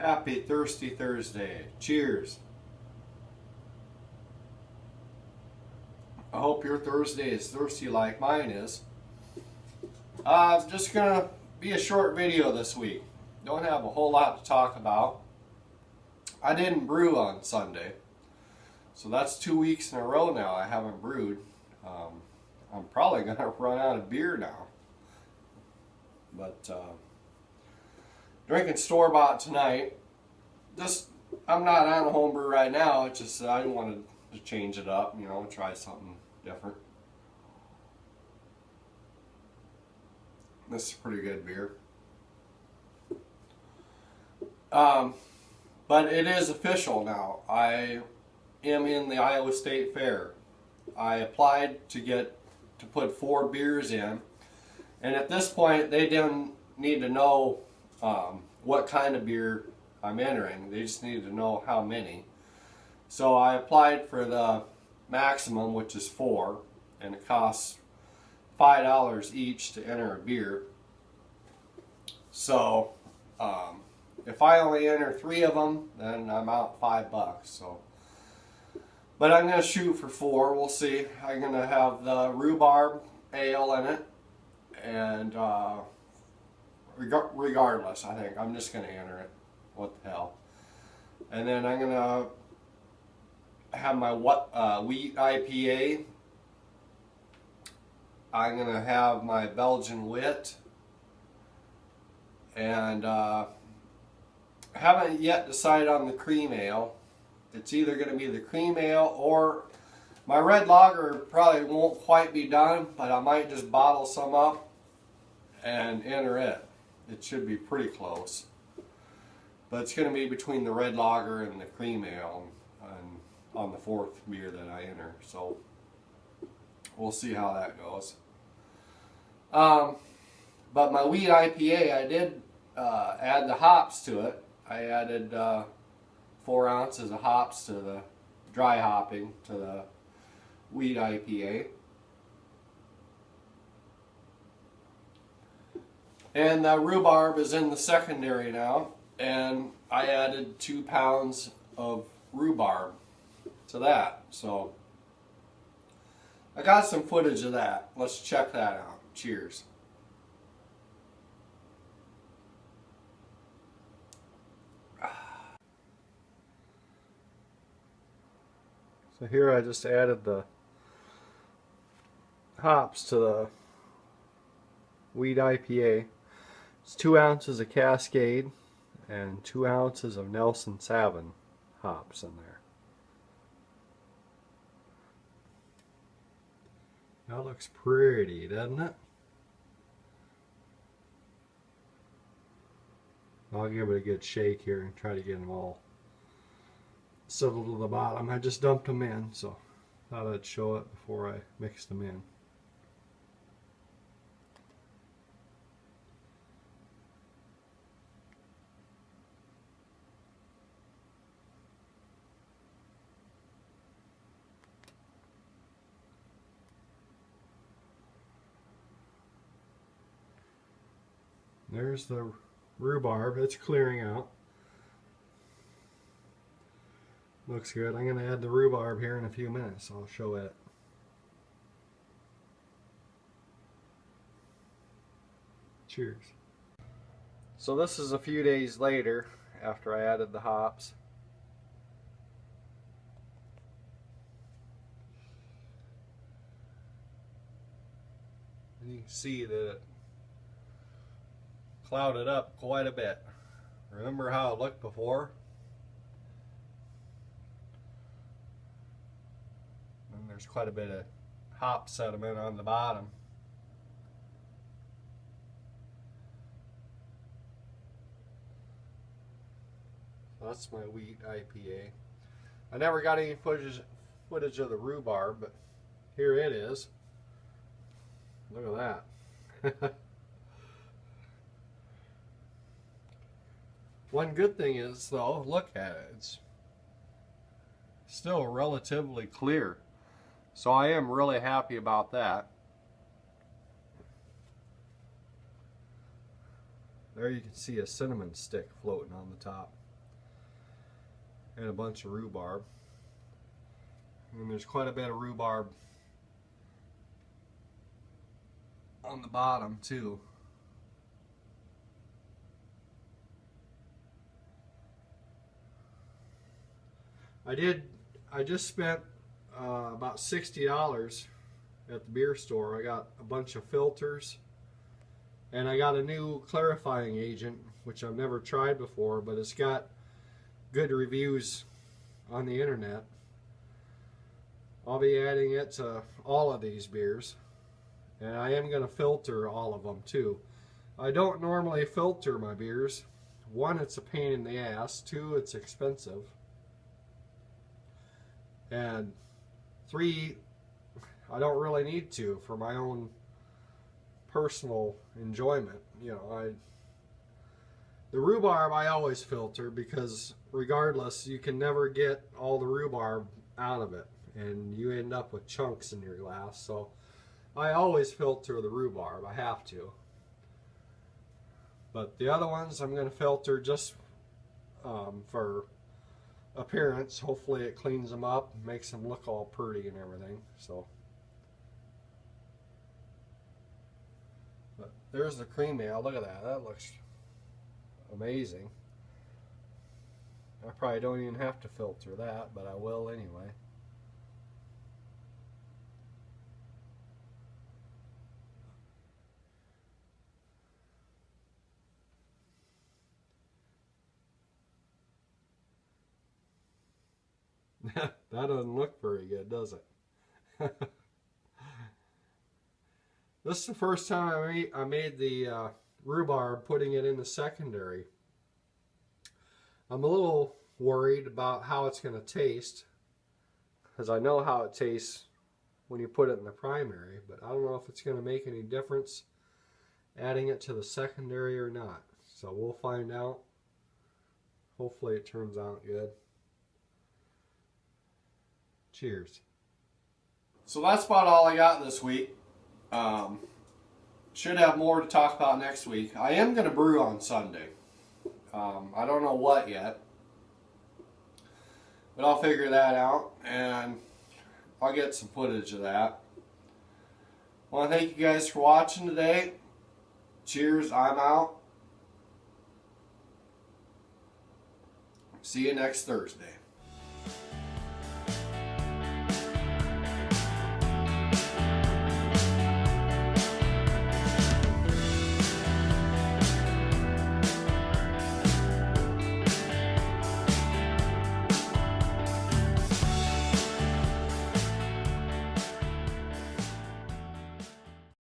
Happy Thirsty Thursday. Cheers. I hope your Thursday is thirsty like mine is. Just gonna be a short video this week. Don't have a whole lot to talk about. I didn't brew on Sunday, so that's 2 weeks in a row now I haven't brewed. I'm probably gonna run out of beer now, but drinking store-bought tonight. I'm not on a homebrew right now. It's just I wanted to change it up, you know, try something different. This is pretty good beer. But it is official now. I am in the Iowa State Fair. I applied to put 4 beers in, and at this point they didn't need to know what kind of beer I'm entering. They just needed to know how many. So I applied for the maximum, which is 4, and it costs $5 each to enter a beer. So if I only enter 3 of them, then I'm out $5. So, but I'm going to shoot for 4. We'll see. I'm going to have the rhubarb ale in it, and regardless, I think I'm just going to enter it. What the hell? And then I'm going to have my wheat IPA. I'm going to have my Belgian wit, and haven't yet decided on the cream ale. It's either going to be the cream ale or my red lager. Probably won't quite be done, but I might just bottle some up and enter it. It should be pretty close, but it's going to be between the red lager and the cream ale and on the 4th beer that I enter. So we'll see how that goes. But my wheat IPA, I did add the hops to it. I added 4 ounces of hops to the dry hopping to the wheat IPA. And the rhubarb is in the secondary now, and I added 2 pounds of rhubarb to that. So I got some footage of that. Let's check that out. Cheers. So here I just added the hops to the wheat IPA. It's 2 ounces of Cascade and 2 ounces of Nelson Sauvin hops in there. That looks pretty, doesn't it? I'll give it a good shake here and try to get them all settled to the bottom. I just dumped them in, so thought I'd show it before I mixed them in. There's the rhubarb. It's clearing out. Looks good. I'm going to add the rhubarb here in a few minutes. I'll show it. Cheers. So this is a few days later after I added the hops. And you can see that it clouded up quite a bit. Remember how it looked before? And there's quite a bit of hop sediment on the bottom. So that's my wheat IPA. I never got any footage of the rhubarb, but here it is. Look at that. One good thing is, though, look at it. It's still relatively clear. So I am really happy about that. There you can see a cinnamon stick floating on the top. and a bunch of rhubarb. And there's quite a bit of rhubarb on the bottom too. I just spent about $60 at the beer store. I got a bunch of filters, and I got a new clarifying agent, which I've never tried before, but it's got good reviews on the internet. I'll be adding it to all of these beers, and I am going to filter all of them too. I don't normally filter my beers. One, it's a pain in the ass. Two, it's expensive. And three, I don't really need to for my own personal enjoyment. You know, the rhubarb I always filter, because regardless, you can never get all the rhubarb out of it, and you end up with chunks in your glass. So I always filter the rhubarb. I have to. But the other ones I'm going to filter just for appearance. Hopefully it cleans them up, makes them look all pretty and everything. So, but there's the cream ale. Look at that. That looks amazing. I probably don't even have to filter that, but I will anyway. That doesn't look very good, does it? This is the first time I made the rhubarb, putting it in the secondary. I'm a little worried about how it's going to taste, because I know how it tastes when you put it in the primary, but I don't know if it's going to make any difference adding it to the secondary or not. So we'll find out. Hopefully it turns out good. Cheers. So that's about all I got this week. Should have more to talk about next week. I am going to brew on Sunday. I don't know what yet, but I'll figure that out, and I'll get some footage of that. I want to thank you guys for watching today. Cheers, I'm out. See you next Thursday.